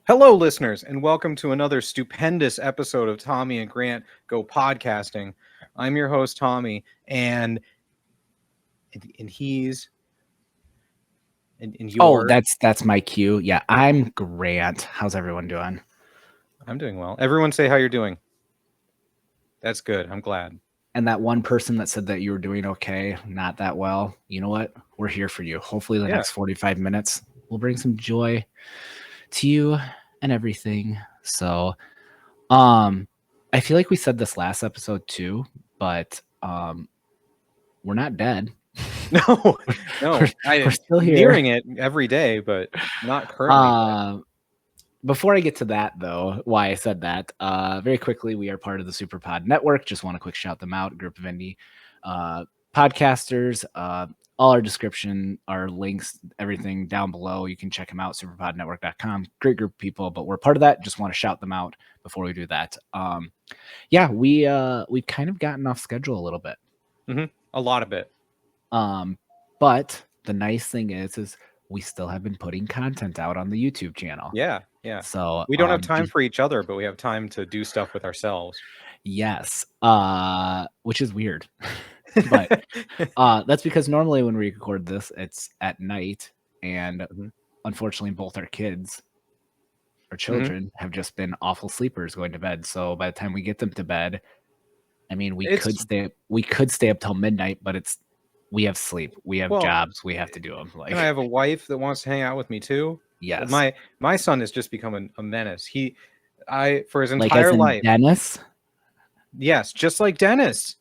Hello, listeners, and welcome to another stupendous episode of Tommy and Grant Go Podcasting. I'm your host, Tommy, and he's and Oh, you're. that's my cue. Yeah, I'm Grant. How's everyone doing? I'm doing well. Everyone say how you're doing. That's good. I'm glad. And that one person that said that you were doing okay, not that well, you know what? We're here for you. Hopefully the next 45 minutes will bring some joy to you and everything. So, I feel like we said this last episode too, but we're not dead. No. We're still here. Hearing it every day, but not currently. Before I get to that, though, why I said that, very quickly, we are part of the Superpod Network. Just want to quick shout them out. A group of indie podcasters. All our description, our links, everything down below. You can check them out, superpodnetwork.com. Great group of people, but we're part of that. Just want to shout them out before we do that. Yeah, we've kind of gotten off schedule a little bit. A lot of it. But the nice thing is we still have been putting content out on the YouTube channel. Yeah. So we don't have time for each other, but we have time to do stuff with ourselves. Yes. Which is weird. But that's because normally when we record this, it's at night, and unfortunately both our kids, our children, have just been awful sleepers going to bed. So by the time we get them to bed, I mean, we could stay up till midnight, but we have sleep, we have jobs, we have to do them. And I have a wife that wants to hang out with me too. Yes. My son has just become a menace. For his entire life. Dennis? Yes, just like Dennis.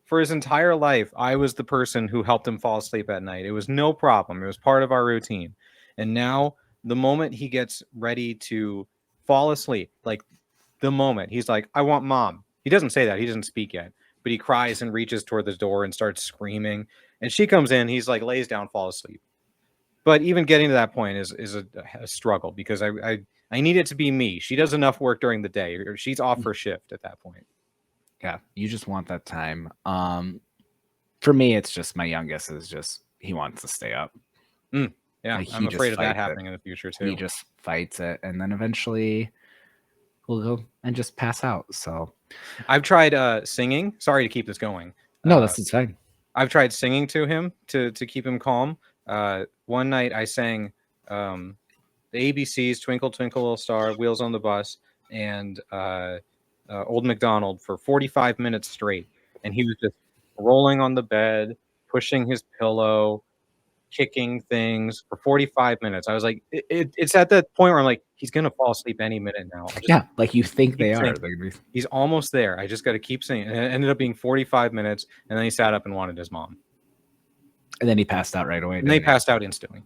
For his entire life, I was the person who helped him fall asleep at night. It was no problem. It was part of our routine. And now, the moment he gets ready to fall asleep, like the moment, he's like, I want mom. He doesn't say that. He doesn't speak yet. But he cries and reaches toward the door and starts screaming. And she comes in. He's like, lays down, fall asleep. But even getting to that point is a struggle because I need it to be me. She does enough work during the day, or she's off her shift at that point. Yeah, you just want that time. For me, it's just my youngest is just he wants to stay up. Yeah, like I'm afraid of that happening in the future too. He just fights it, and then eventually we'll go and just pass out. So I've tried singing. Sorry to keep this going. No, that's fine. I've tried singing to him to keep him calm. One night I sang the ABCs, Twinkle Twinkle Little Star, Wheels on the Bus, and Old MacDonald for 45 minutes straight. And he was just rolling on the bed, pushing his pillow, kicking things for 45 minutes. I was like, it's at that point where I'm like, he's going to fall asleep any minute now. Yeah, like you think they are. He's almost there. I just got to keep singing. And it ended up being 45 minutes, and then he sat up and wanted his mom. And then he passed out right away. And they passed out instantly.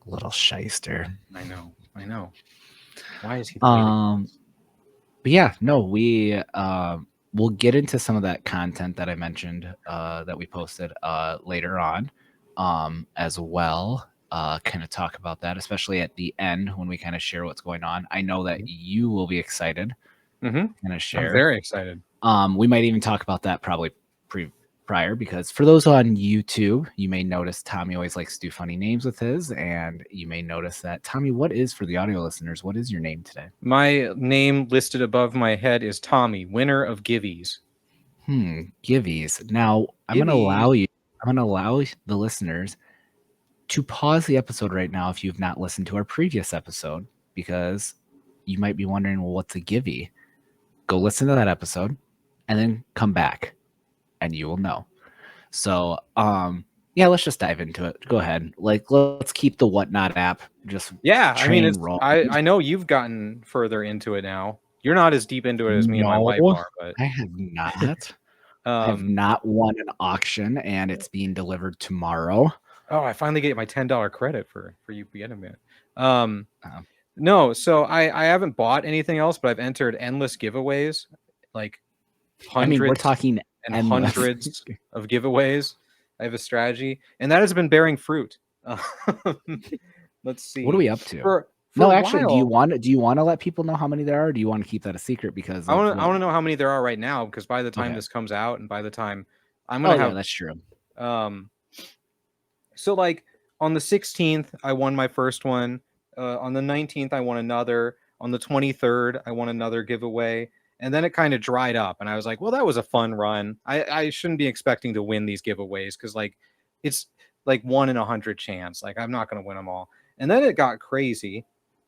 Little shyster. I know. Why is he? But yeah, no, we'll get into some of that content that I mentioned that we posted later on as well. Kind of talk about that, especially at the end when we kind of share what's going on. I know that you will be excited. Kind of share. I'm very excited. We might even talk about that probably prior, because for those on YouTube, you may notice Tommy always likes to do funny names with his, and you may notice that. Tommy, what is, for the audio listeners, what is your name today? My name listed above my head is Tommy, winner of Givvies. Givvies. Now, I'm going to allow the listeners to pause the episode right now if you've not listened to our previous episode, because you might be wondering, well, what's a Givvy? Go listen to that episode and then come back and you will know. So, yeah, let's just dive into it. Go ahead. Let's keep the Whatnot app just. Yeah, I mean, I know you've gotten further into it now. You're not as deep into it as me and my wife are, but I have not. I have not won an auction, and it's being delivered tomorrow. Oh, I finally get my $10 credit for you getting it. No, so I haven't bought anything else, but I've entered endless giveaways, like hundreds. We're talking hundreds of giveaways. I have a strategy, and that has been bearing fruit. Let's see. What are we up to? Actually, do you want to let people know how many there are? Or do you want to keep that a secret? Because I want to know how many there are right now, because by the time this comes out, and by the time I'm gonna have, that's true. So like on the 16th, I won my first one. on the 19th, I won another. On the 23rd, I won another giveaway. And then it kind of dried up. And I was like, well, that was a fun run. I shouldn't be expecting to win these giveaways because, like, it's like 1 in 100 chance. Like, I'm not going to win them all. And then it got crazy.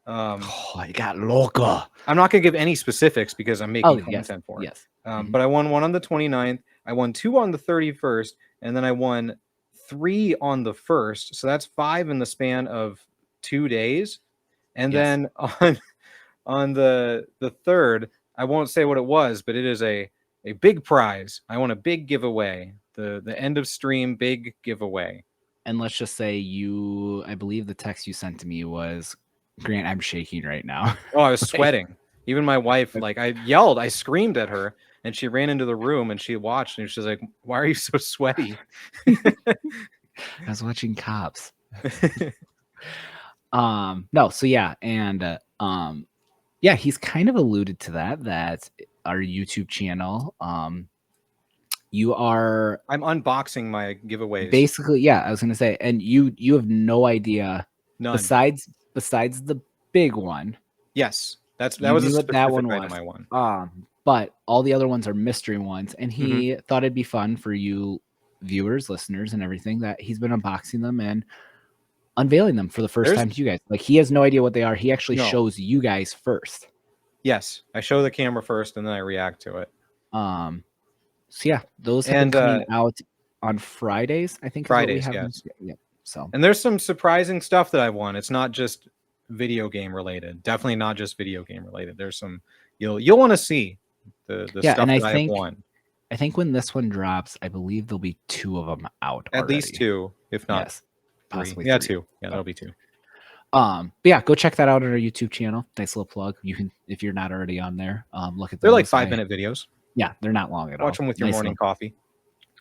It got loco. I'm not going to give any specifics because I'm making content for it. Yes. But I won one on the 29th. I won 2 on the 31st. And then I won 3 on the 1st. So that's 5 in the span of 2 days. And then on the 3rd, I won't say what it was, but it is a big prize. I won a big giveaway. The end of stream big giveaway. And let's just say I believe the text you sent to me was, Grant, I'm shaking right now. Oh, I was sweating. Even my wife, like, I yelled, I screamed at her, and she ran into the room and she watched and she was like, why are you so sweaty? I was watching Cops. No, so yeah, and yeah, he's kind of alluded to that our YouTube channel, I'm unboxing my giveaways. Basically, yeah, I was gonna say, and you have no idea. None. Besides the big one. Yes. That was a specific that one item was. I won. But all the other ones are mystery ones, and he thought it'd be fun for you viewers, listeners, and everything that he's been unboxing them and unveiling them for the first time to you guys. Like, he has no idea what they are. He actually shows you guys first. Yes, I show the camera first and then I react to it. So yeah, those have been coming out on Fridays, I think. Fridays, yes. Yeah. So, and there's some surprising stuff that I've won. It's not just video game related. Definitely not just video game related. There's some you'll want to see the stuff that I've won. I think when this one drops, I believe there'll be 2 of them out. At least 2, if not possibly 3. Yeah, 3. 2. Yeah, that'll be 2. But yeah, go check that out on our YouTube channel. Nice little plug. You can, if you're not already on there, look at those. They're like 5-minute videos. Yeah, they're not long at all. Watch them with your morning coffee.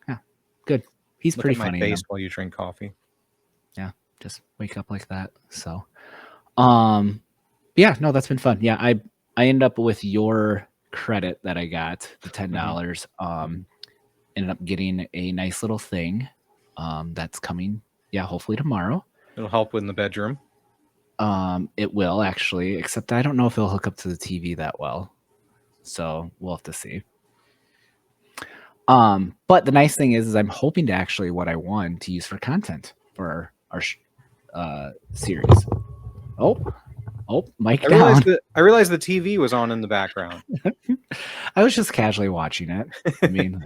Yeah, good. He's look pretty at funny. My face while you drink coffee. Yeah, just wake up like that. So, yeah, no, that's been fun. Yeah, I ended up with your credit that I got, the $10. Ended up getting a nice little thing that's coming. Yeah, hopefully tomorrow. It'll help in the bedroom. It will actually, except I don't know if it'll hook up to the TV that well. So we'll have to see. But the nice thing is I'm hoping to actually what I won to use for content for our series. Oh, mic down. I realized the TV was on in the background. I was just casually watching it. I mean,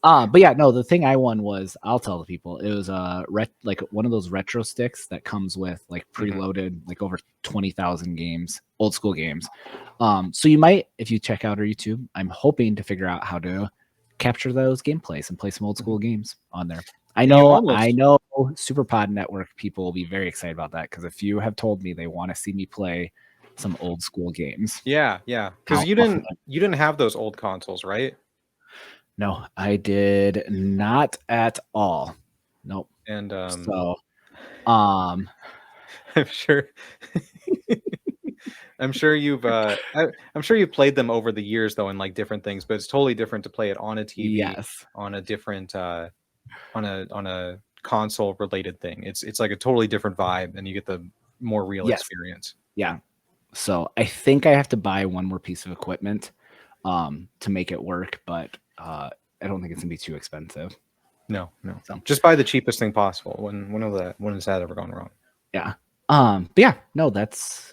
but yeah, no, the thing I won was, I'll tell the people, it was like one of those retro sticks that comes with like preloaded, like over 20,000 games, old school games. So you might, if you check out our YouTube, I'm hoping to figure out how to capture those gameplays and play some old school games on there. I know Superpod Network people will be very excited about that, because a few have told me they want to see me play some old school games. Yeah. Because you didn't have those old consoles, right? No, I did not at all. Nope. And so, I'm sure. I'm sure you've played them over the years though in like different things, but it's totally different to play it on a TV, on a different on a console related thing. It's like a totally different vibe, and you get the more real experience. Yeah. So I think I have to buy one more piece of equipment to make it work, but I don't think it's gonna be too expensive. No. So just buy the cheapest thing possible. When has that ever gone wrong? Yeah. But yeah, no, that's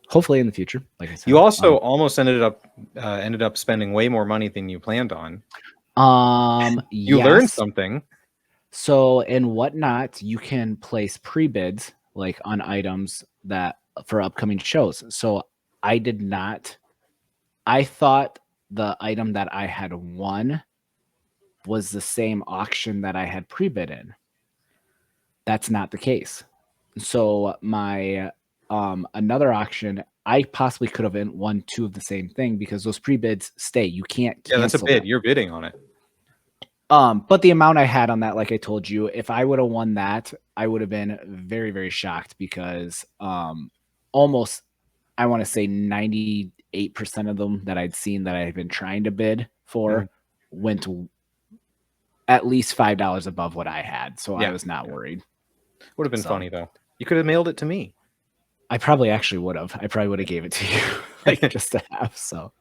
hopefully in the future. Like I said, you also almost ended up spending way more money than you planned on. You learned something. So in Whatnot, you can place pre-bids like on items that for upcoming shows. So I did not. I thought the item that I had won was the same auction that I had pre-bid in. That's not the case. So my another auction, I possibly could have won 2 of the same thing, because those pre-bids stay. You can't cancel. Yeah, that's a bid. You're bidding on it. But the amount I had on that, like I told you, if I would have won that, I would have been very, very shocked, because almost, I want to say 98% of them that I'd seen that I had been trying to bid for went at least $5 above what I had. So I was not worried. Would have been funny though. You could have mailed it to me. I probably actually would have. I probably would have gave it to you, like just to have. So,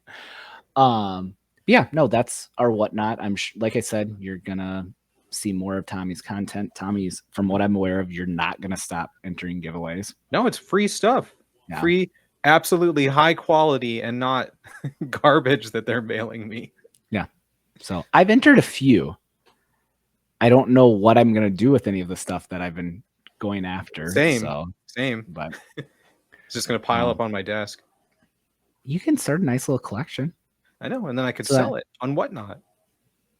yeah, no, that's our whatnot. Like I said, you're gonna see more of Tommy's content. Tommy's, from what I'm aware of, you're not gonna stop entering giveaways. No, it's free stuff. Yeah. Free, absolutely high quality and not garbage that they're mailing me. Yeah. So I've entered a few. I don't know what I'm gonna do with any of the stuff that I've been going after. Same. But it's just gonna pile up on my desk. You can start a nice little collection. I know, and then I could sell it on Whatnot.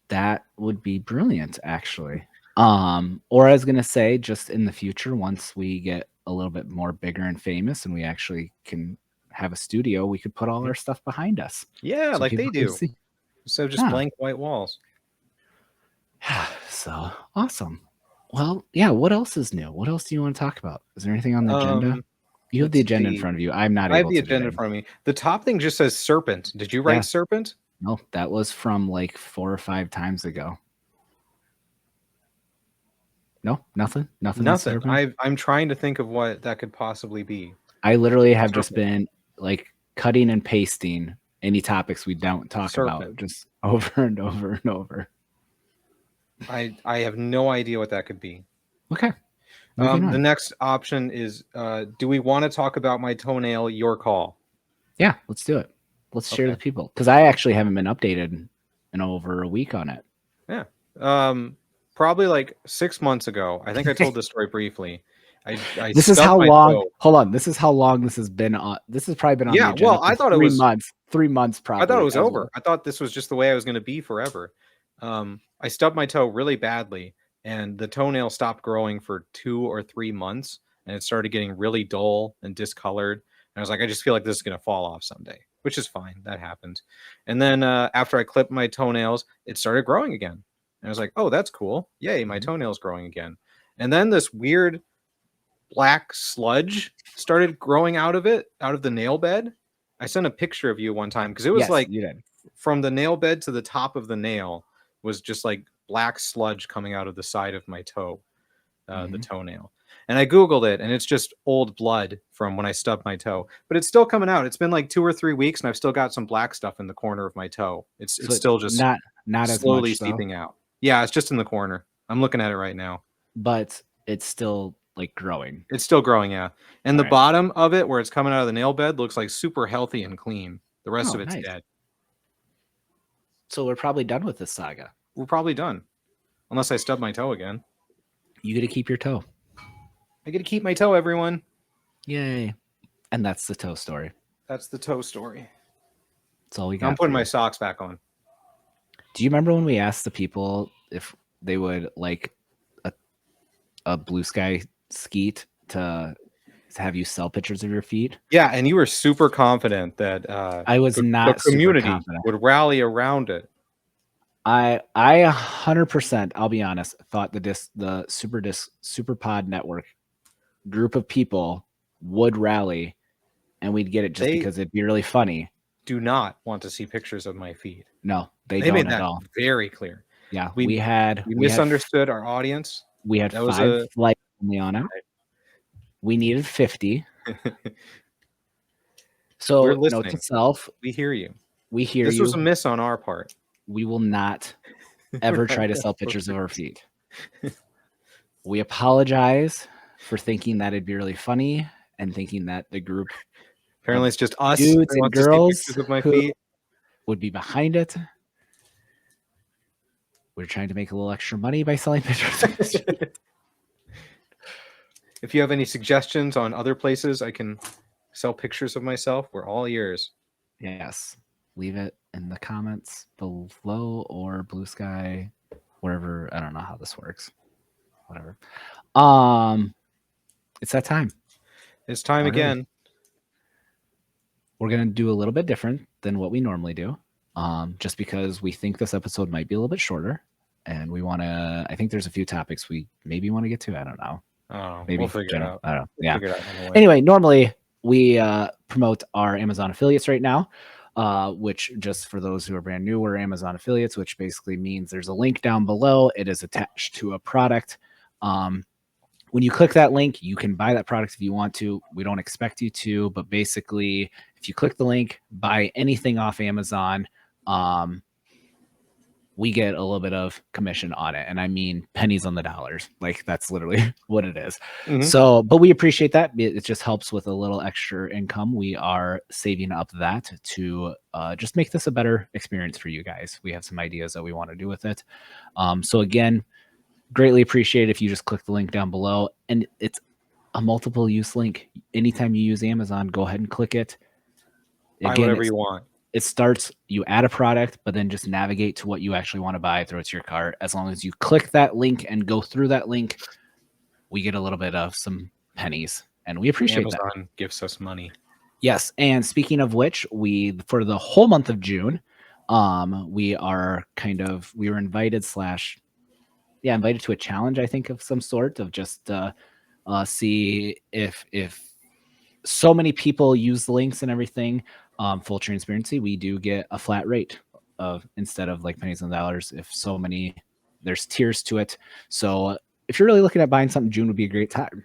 That would be brilliant, actually. Or I was gonna say, just in the future, once we get a little bit more bigger and famous, and we actually can have a studio, we could put all our stuff behind us. Yeah, so like they do. Instead of just blank white walls. So awesome. Well, yeah. What else is new? What else do you want to talk about? Is there anything on the agenda? You have the agenda in front of you. I'm not able to. I have the agenda in front of me. The top thing just says serpent. Did you write serpent? No, that was from like 4 or 5 times ago. No, nothing. I'm trying to think of what that could possibly be. I literally have just been like cutting and pasting any topics we don't talk about, just over and over and over. I have no idea what that could be. Okay. The next option is, do we want to talk about my toenail? Your call. Yeah, let's do it. Let's share with people, because I actually haven't been updated in over a week on it. Yeah. Probably like 6 months ago. I think I told this story briefly. This is how long. Hold on. This is how long this has been on. This has probably been on. Yeah. Well, I thought it was 3 months. Probably. I thought it was over. I thought this was just the way I was going to be forever. I stubbed my toe really badly, and the toenail stopped growing for 2 or 3 months, and it started getting really dull and discolored. And I was like, I just feel like this is going to fall off someday, which is fine. That happened. And then after I clipped my toenails, it started growing again. And I was like, oh, that's cool. Yay, my toenail's growing again. And then this weird black sludge started growing out of the nail bed. I sent a picture of you one time because it was from the nail bed to the top of the nail was just like black sludge coming out of the side of my toe, the toenail. And I Googled it, and it's just old blood from when I stubbed my toe. But it's still coming out. It's been like 2 or 3 weeks, and I've still got some black stuff in the corner of my toe. It's still just not slowly as much, seeping out. Yeah, it's just in the corner. I'm looking at it right now. But it's still like growing. It's still growing, yeah. And the bottom of it, where it's coming out of the nail bed, looks like super healthy and clean. The rest of it's dead. So we're probably done with this saga. We're probably done. Unless I stub my toe again. You get to keep your toe. I get to keep my toe, everyone. Yay. And that's the toe story. That's the toe story. That's all we got. I'm putting my socks back on. Do you remember when we asked the people if they would like a blue sky skeet to have you sell pictures of your feet? Yeah, and you were super confident that I was not the community would rally around it. I 100%, I'll be honest, thought the Superpod Network group of people would rally and we'd get it just because it'd be really funny. Do not want to see pictures of my feet. No, they don't made that at all. Very clear. Yeah, we misunderstood our audience. We had 5 flights only on it. We needed 50. So we're listening. Note to self, we hear you. We hear you. This was a miss on our part. We will not ever try to sell pictures of our feet. We apologize for thinking that it'd be really funny and thinking that the group apparently it's just us dudes and girls of my feet would be behind it. We're trying to make a little extra money by selling pictures. If you have any suggestions on other places I can sell pictures of myself, we're all ears. Yes. Leave it in the comments below or Blue Sky, wherever. I don't know how this works. Whatever. It's that time. It's time again. We're going to do a little bit different than what we normally do. Just because we think this episode might be a little bit shorter, and we want to. I think there's a few topics we maybe want to get to. I don't know. Oh, maybe we'll figure it out. I don't know. Yeah. Anyway, normally we promote our Amazon affiliates right now, which just for those who are brand new, we're Amazon affiliates, which basically means there's a link down below. It is attached to a product. when you click that link, you can buy that product if you want to. We don't expect you to, but basically, if you click the link, buy anything off Amazon, we get a little bit of commission on it. And I mean pennies on the dollars. Like that's literally what it is. Mhm. So, but we appreciate that. It just helps with a little extra income. We are saving up that to just make this a better experience for you guys. We have some ideas that we want to do with it. So again, greatly appreciate if you just click the link down below, and it's a multiple use link. Anytime you use Amazon, go ahead and click it. Buy whatever you want. It starts, you add a product, but then just navigate to what you actually want to buy, throw it to your cart. As long as you click that link and go through that link, we get a little bit of some pennies, and we appreciate Amazon that. gives us money. Yes, and speaking of which, for the whole month of June, we were invited invited to a challenge, I think, of some sort, of just see if so many people use the links and everything. Full transparency, we do get a flat rate of, instead of like pennies and dollars, if so many, there's tiers to it. So if you're really looking at buying something, June would be a great time,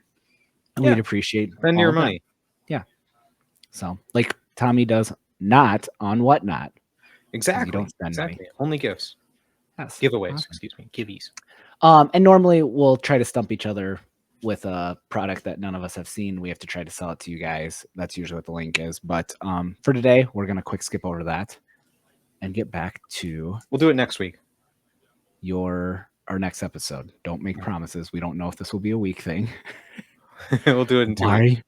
and we'd appreciate spend your money. Yeah. So like Tommy does not on Whatnot. Exactly. You don't spend money. Only gifts. Yes. Giveaways. Awesome. Excuse me. Giveys. And normally we'll try to stump each other with a product that none of us have seen. We have to try to sell it to you guys. That's usually what the link is. But for today, we're going to quick skip over that and get back to... We'll do it next week. Our next episode. Don't make promises. We don't know if this will be a week thing. We'll do it in 2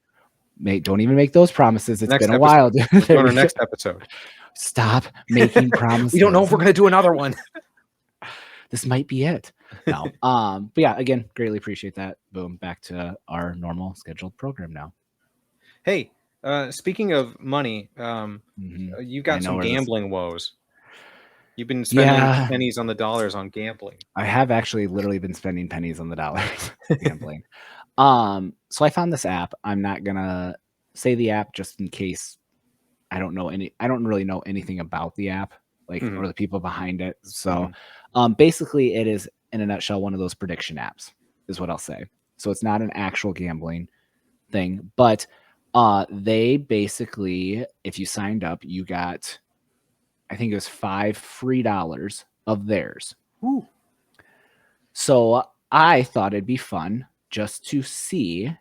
weeks. Don't even make those promises. It's been a while. On our next episode. Stop making promises. We don't know if we're going to do another one. This might be it. No. But yeah, again, greatly appreciate that. Boom, back to our normal scheduled program now. Hey, speaking of money, you've got some gambling woes. You've been spending pennies on the dollars on gambling. I have actually literally been spending pennies on the dollars gambling. So I found this app. I'm not gonna say the app just in case I don't really know anything about the app, or the people behind it. So basically it is, in a nutshell, one of those prediction apps is what I'll say. So it's not an actual gambling thing, but they basically, if you signed up, you got, I think it was $5 free of theirs. Ooh. So I thought it'd be fun just to see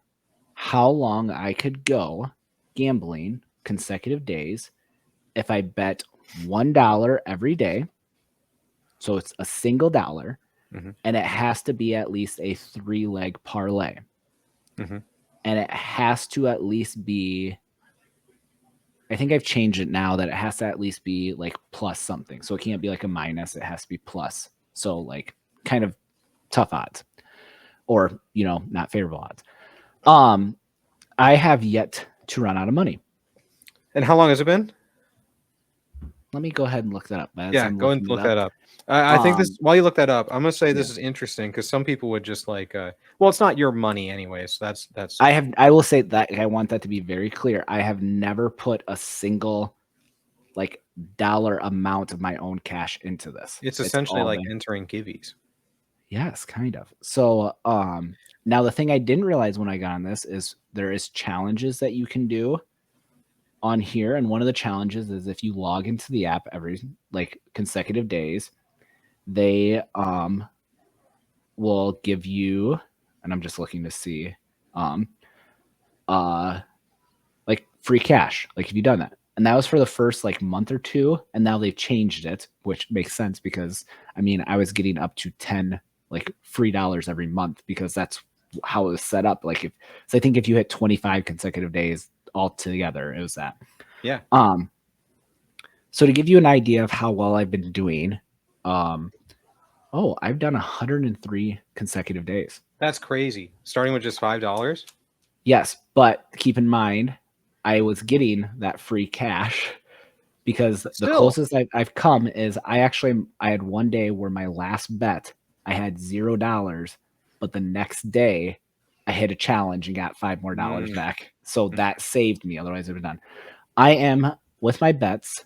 how long I could go gambling consecutive days if I bet $1 every day. So it's a single dollar, and it has to be at least a 3-leg parlay. And it has to at least be, I think I've changed it now that it has to at least be like plus something. So it can't be like a minus, it has to be plus. So like kind of tough odds, or, not favorable odds. I have yet to run out of money. And how long has it been? Let me go ahead and look that up. Go ahead and look that up. I think this, while you look that up, I'm going to say this is interesting because some people would just like, well, it's not your money anyway. So that's. I will say that I want that to be very clear. I have never put a single dollar amount of my own cash into this. It's essentially like entering Giveys. Yes, kind of. So, now the thing I didn't realize when I got on this is there is challenges that you can do on here. And one of the challenges is if you log into the app every consecutive days, they will give you, and I'm just looking to see, free cash. Like, have you done that? And that was for the first month or two, and now they've changed it, which makes sense because I was getting up to 10 free dollars every month because that's how it was set up. I think if you hit 25 consecutive days altogether, it was that. Yeah. So to give you an idea of how well I've been doing, I've done 103 consecutive days. That's crazy. Starting with just $5. Yes, but keep in mind, I was getting that free cash because the closest I've come is I had one day where my last bet I had $0, but the next day I hit a challenge and got $5 more back. So that saved me. Otherwise, it would have done. I am with my bets.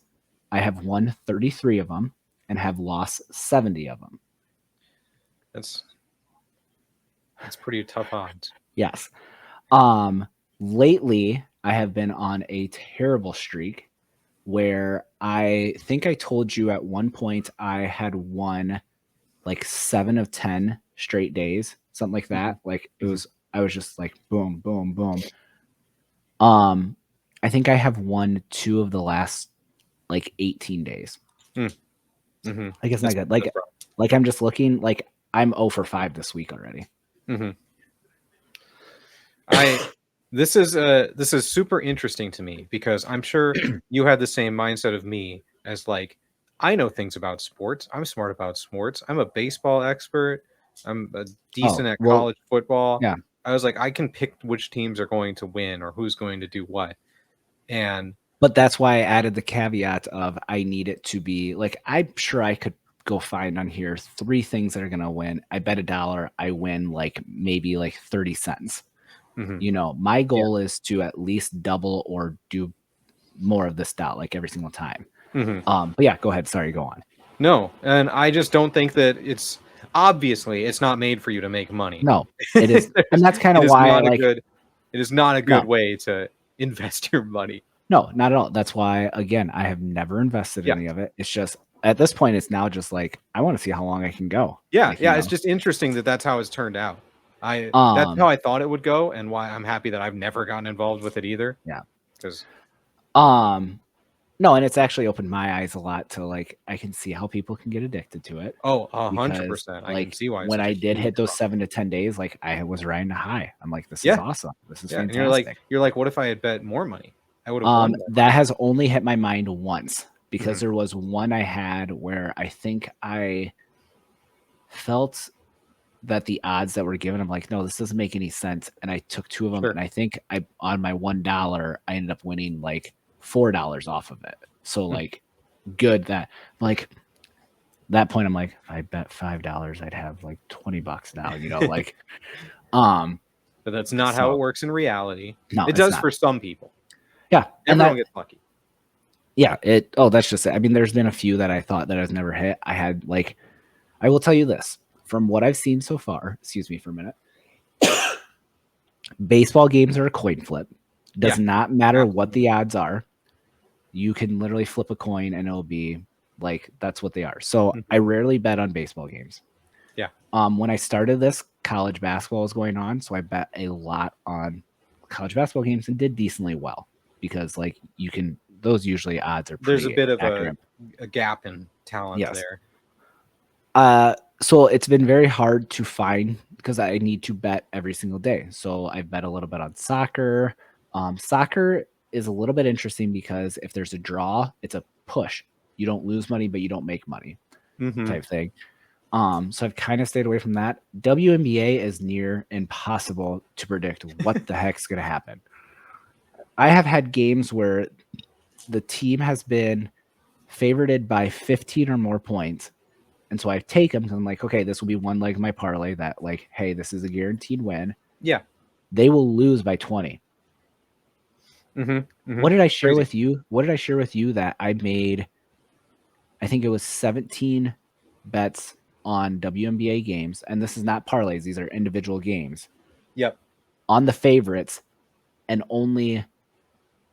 I have won 33 of them and have lost 70 of them. That's pretty tough odds. Yes. Lately I have been on a terrible streak where I think I told you at one point I had won like 7 of 10 straight days, something like that. Like it was, I was just like boom, boom, boom. I think I have won 2 of the last like 18 days. Mm-hmm. I guess not good. Like I'm just looking like I'm 0 for 5 this week already. This is super interesting to me because I'm sure you had the same mindset of me as like, I know things about sports. I'm smart about sports. I'm a baseball expert. I'm decent at college football. Yeah. I was like, I can pick which teams are going to win or who's going to do what. But that's why I added the caveat of I need it to be like, I'm sure I could go find on here 3 things that are going to win. I bet $1, I win like maybe like 30 cents. You know, my goal is to at least double or do more of this style like every single time. But yeah, go ahead. Sorry, go on. No, and I just don't think that it's obviously it's not made for you to make money. No, it is, and that's kind of why it is not a good way to invest your money. No, not at all. That's why, again, I have never invested any of it. It's just at this point, it's now just like I want to see how long I can go. Yeah, like, it's just interesting that that's how it's turned out. That's how I thought it would go, and why I'm happy that I've never gotten involved with it either. Yeah, because no, and it's actually opened my eyes a lot to like I can see how people can get addicted to it. Oh, 100%. I can see why. When I did hit those 7 to 10 days, like I was riding a high. I'm like, this is awesome. This is fantastic. And you're like, what if I had bet more money? I would have won more. That has only hit my mind once because there was one I had where I think I felt that the odds that were given, I'm like, no, this doesn't make any sense. And I took 2 of them, and I think on my $1, I ended up winning like $4 off of it. So like, good that like that point, I'm like, if I bet $5, I'd have like $20 now. You know, like, but that's not how it works in reality. No, it does for some people. Yeah, everyone gets lucky. Yeah, that's just it. I mean, there's been a few that I thought that I've never hit. I had like, I will tell you this from what I've seen so far. Excuse me for a minute. Baseball games are a coin flip. Does not matter what the odds are. You can literally flip a coin and it'll be like that's what they are. So I rarely bet on baseball games. Yeah. When I started this, college basketball was going on, so I bet a lot on college basketball games and did decently well because like you can. Those usually odds are pretty there's a bit of accurate. a gap in talent there. So it's been very hard to find because I need to bet every single day. So I bet a little bit on soccer. Soccer is a little bit interesting because if there's a draw, it's a push. You don't lose money, but you don't make money type thing. So I've kind of stayed away from that. WNBA is near impossible to predict what the heck's going to happen. I have had games where the team has been favorited by 15 or more points. And so I take them because I'm like, okay, this will be one leg of my parlay that like, hey, this is a guaranteed win. Yeah. They will lose by 20. What did I share with you? What did I share with you that I made? I think it was 17 bets on WNBA games. And this is not parlays. These are individual games. Yep. On the favorites. And only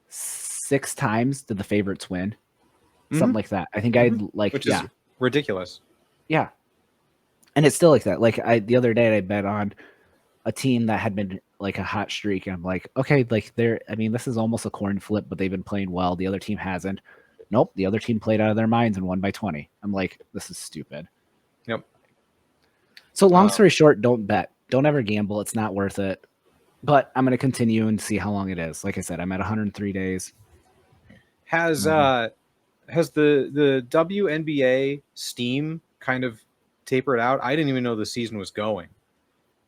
6 times did the favorites win. Something like that. I think I'd like, which is ridiculous. Yeah. And it's still like that. Like the other day I bet on a team that had been like a hot streak. And I'm like, okay, like this is almost a coin flip, but they've been playing well. The other team hasn't. Nope. The other team played out of their minds and won by 20. I'm like, this is stupid. Yep. So long story short, don't bet. Don't ever gamble. It's not worth it. But I'm going to continue and see how long it is. Like I said, I'm at 103 days. Has the WNBA steam kind of tapered out? I didn't even know the season was going.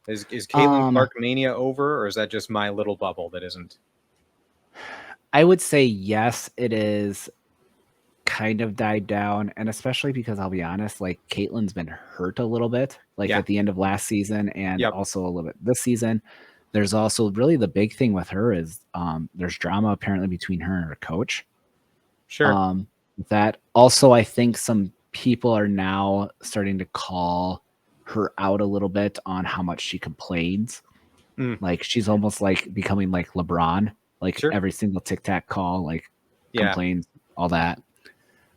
Is Caitlin Clark mania over, or is that just my little bubble that isn't? I would say yes, it is kind of died down, and especially because I'll be honest, like Caitlin's been hurt a little bit, like at the end of last season and also a little bit this season. There's also really the big thing with her is there's drama apparently between her and her coach. Sure. That also, I think some people are now starting to call her out a little bit on how much she complains. Like she's almost like becoming like LeBron, like Sure. every single tic-tac call, like Yeah. complains, all that.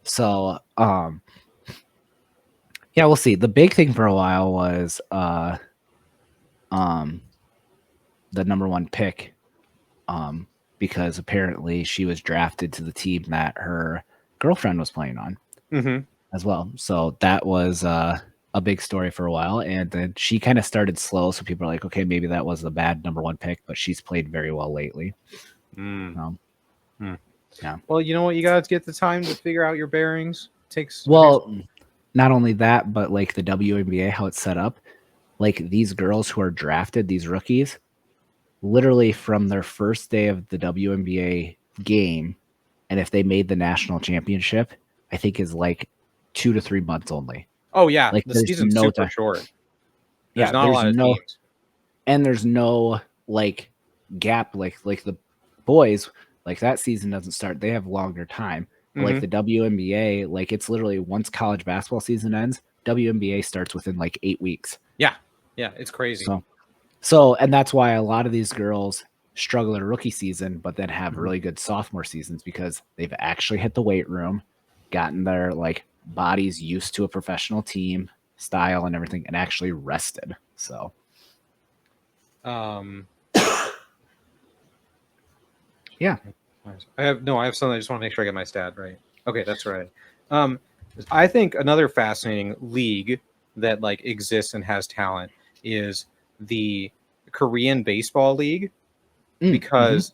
So, yeah, we'll see. The big thing for a while was the number one pick, because apparently she was drafted to the team that her girlfriend was playing on as well. So that was a big story for a while. And then she kind of started slow. So people are like, okay, maybe that was a bad number one pick, but she's played very well lately. Yeah. Well, you know what? You got to get the time to figure out your bearings. Not only that, but like the WNBA, how it's set up, like these girls who are drafted, these rookies, literally from their first day of the WNBA game, and if they made the national championship, I think is like 2 to 3 months only. Oh yeah, like the season's super short. There's not a lot of teams, and there's no like gap like the boys. Like that season doesn't start; they have longer time. But like the WNBA, like it's literally once college basketball season ends, WNBA starts within like 8 weeks. Yeah, it's crazy. So, and that's why a lot of these girls struggle in rookie season, but then have really good sophomore seasons because they've actually hit the weight room, gotten their like bodies used to a professional team style and everything, and actually rested. So, yeah. I have something. I just want to make sure I get my stat right. Okay, that's right. I think another fascinating league that like exists and has talent is the Korean Baseball League, because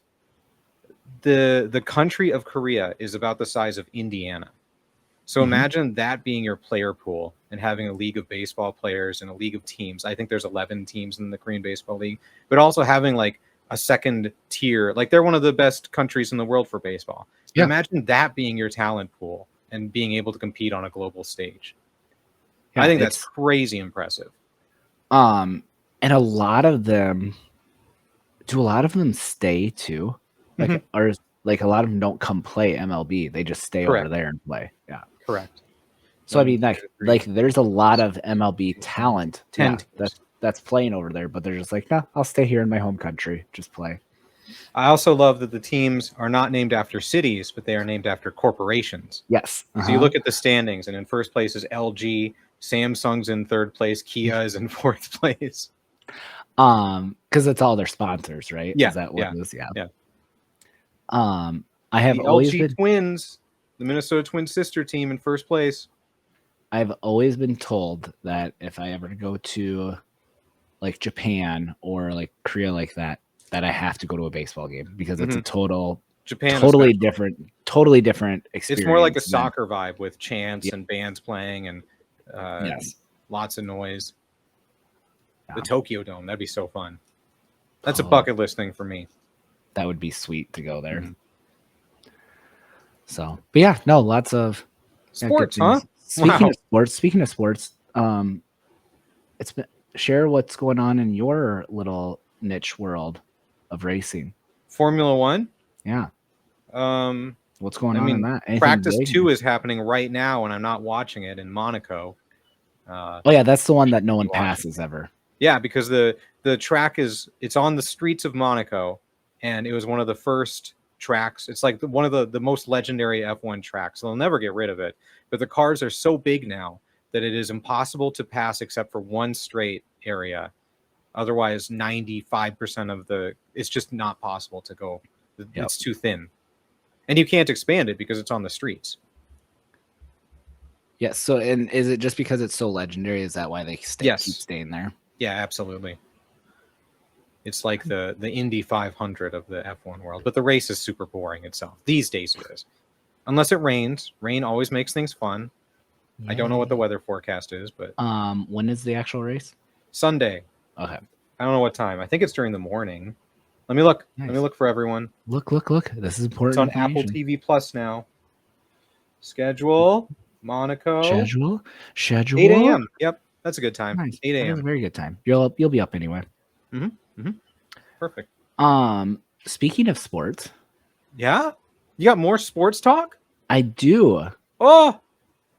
the country of Korea is about the size of Indiana. So imagine that being your player pool and having a league of baseball players and a league of teams. I think there's 11 teams in the Korean Baseball League, but also having like a second tier, like they're one of the best countries in the world for baseball. Yeah. Imagine that being your talent pool and being able to compete on a global stage. Yeah, I think that's crazy impressive. And a lot of them stay too? Like, or like a lot of them don't come play MLB. They just stay over there and play. Yeah. Correct. So I mean, like there's a lot of MLB talent that's playing over there, but they're just like, no, I'll stay here in my home country, just play. I also love that the teams are not named after cities, but they are named after corporations. Yes. So you look at the standings, and in first place is LG, Samsung's in third place, Kia is in fourth place. Because it's all their sponsors, right? Yeah. Is that what it is? Yeah. Yeah. I have always LG Twins, the Minnesota Twins sister team, in first place. I've always been told that if I ever go to like Japan or like Korea like that I have to go to a baseball game because it's a totally different experience. It's more like a soccer vibe with chants and bands playing and lots of noise. The Tokyo Dome, that'd be so fun. That's a bucket list thing for me. That would be sweet to go there. So, but yeah, no, lots of sports, huh? Speaking of sports, share what's going on in your little niche world of racing. Formula One? Yeah. What's going on in that? Anything practice 2 is happening right now, and I'm not watching it in Monaco. That's the one that no one passes ever. Yeah, because the track it's on the streets of Monaco, and it was one of the first tracks. It's like one of the most legendary F1 tracks. So they'll never get rid of it. But the cars are so big now that it is impossible to pass except for one straight area. Otherwise, 95% of it's just not possible to go. It's too thin. And you can't expand it because it's on the streets. Yes. So, and is it just because it's so legendary? Is that why they keep staying there? Yeah, absolutely. It's like the Indy 500 of the F1 world, but the race is super boring itself. These days it is. Unless it rains. Rain always makes things fun. Yeah. I don't know what the weather forecast is, but when is the actual race? Sunday. Okay. I don't know what time. I think it's during the morning. Let me look. Nice. Let me look for everyone. Look. This is important. It's on Apple TV Plus now. Schedule. Monaco. Schedule. 8 a.m. Yep. That's a good time. Nice. 8 a.m. That's a very good time. You'll be up anyway. Perfect. Speaking of sports. Yeah? You got more sports talk? I do. Oh!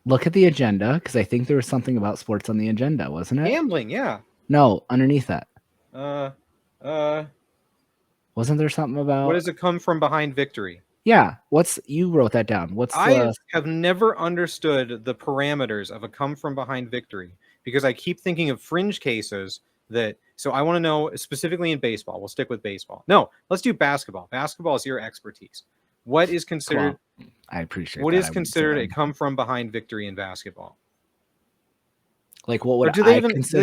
Look at the agenda, because I think there was something about sports on the agenda, wasn't it? Gambling, yeah. No, underneath that. Wasn't there something about What does it come from behind victory? Yeah, you wrote that down. I have never understood the parameters of a come from behind victory because I keep thinking of fringe cases so I want to know specifically in baseball. We'll stick with baseball. No, let's do basketball. Basketball is your expertise. What is considered I appreciate what that. is considered a come from behind victory in basketball? Like what would do they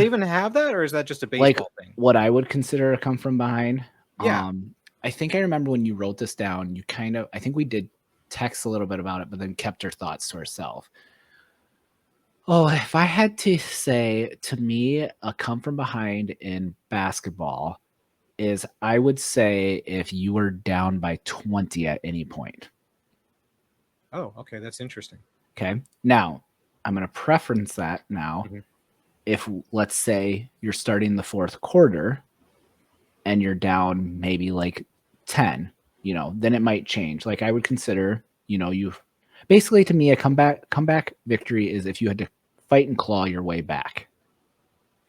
even have that, or is that just a baseball thing? What I would consider a come from behind? Yeah. I think I remember when you wrote this down, I think we did text a little bit about it, but then kept our thoughts to ourselves. Oh, if I had to say, to me, a come from behind in basketball is, I would say, if you were down by 20 at any point. Oh, okay. That's interesting. Okay. Now, I'm going to preference that now. Mm-hmm. If, let's say, you're starting the fourth quarter and you're down maybe like 10, then it might change. Like I would consider, basically to me, a comeback victory is if you had to fight and claw your way back.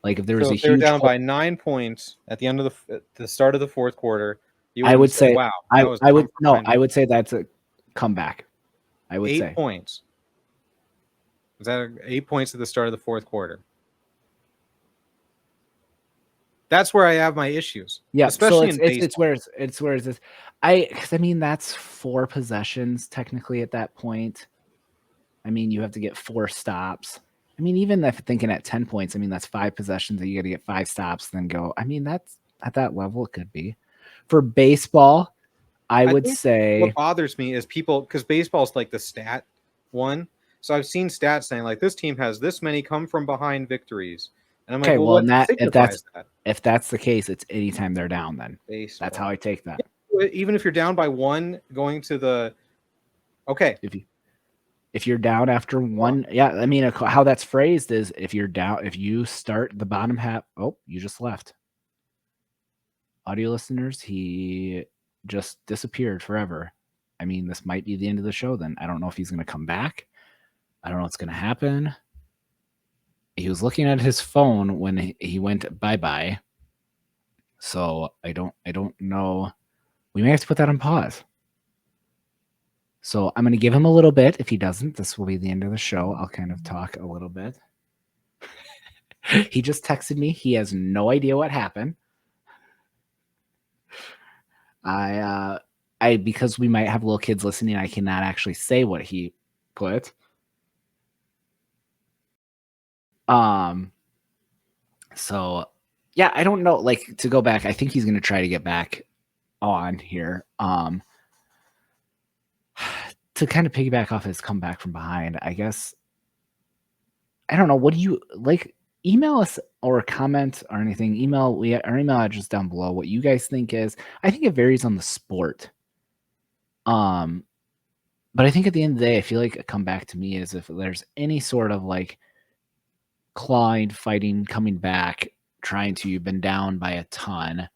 Like if there was they're down by 9 points at the end of the start of the fourth quarter, I would say, wow, I would say that's a comeback. I would say 8 points. Was that 8 points at the start of the fourth quarter? That's where I have my issues. Yeah, especially so it's where it's this. Because I mean that's 4 possessions technically at that point. I mean you have to get 4 stops. I mean even if thinking at 10 points, I mean that's 5 possessions that you got to get 5 stops, then go. I mean that's at that level it could be. For baseball, I would say what bothers me is people, because baseball's like the stat one. So I've seen stats saying like this team has this many come from behind victories. And I'm like, well, if that's the case, it's anytime they're down then. Baseball. That's how I take that. Yeah, even if you're down by 1 going to the if you're down after 1, yeah, I mean how that's phrased is if you start the bottom half. Oh, you just left. Audio listeners, he just disappeared forever. I mean, this might be the end of the show then. I don't know if he's going to come back. I don't know what's going to happen. He was looking at his phone when he went bye-bye. So I don't know. We may have to put that on pause. So I'm going to give him a little bit. If he doesn't, this will be the end of the show. I'll kind of talk a little bit. He just texted me. He has no idea what happened. Because we might have little kids listening, I cannot actually say what he put. So yeah, I don't know, like to go back, I think he's going to try to get back on here. To kind of piggyback off his comeback from behind, I guess, I don't know. What do you like? Email us or comment or anything. Our email address down below. What you guys think is, I think it varies on the sport. But I think at the end of the day, I feel like a comeback to me is if there's any sort of like clawing, fighting, coming back, you've been down by a ton.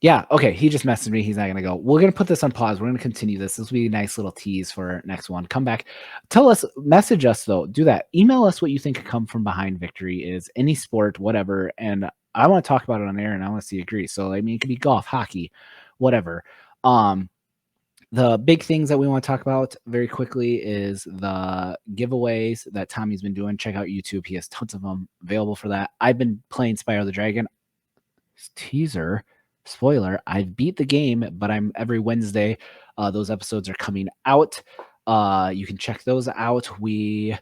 Yeah, okay, he just messaged me. He's not going to go. We're going to put this on pause. We're going to continue this. This will be a nice little tease for next one. Come back. Tell us, message us, though. Do that. Email us what you think a come from behind victory is, any sport, whatever. And I want to talk about it on air, and I want to see you agree. So, I mean, it could be golf, hockey, whatever. The big things that we want to talk about very quickly is the giveaways that Tommy's been doing. Check out YouTube. He has tons of them available for that. I've been playing Spyro the Dragon. Teaser. Spoiler, I've beat the game, but I'm every Wednesday. Those episodes are coming out. You can check those out. We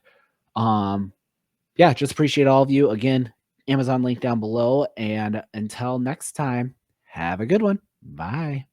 just appreciate all of you. Again, Amazon link down below. And until next time, have a good one. Bye.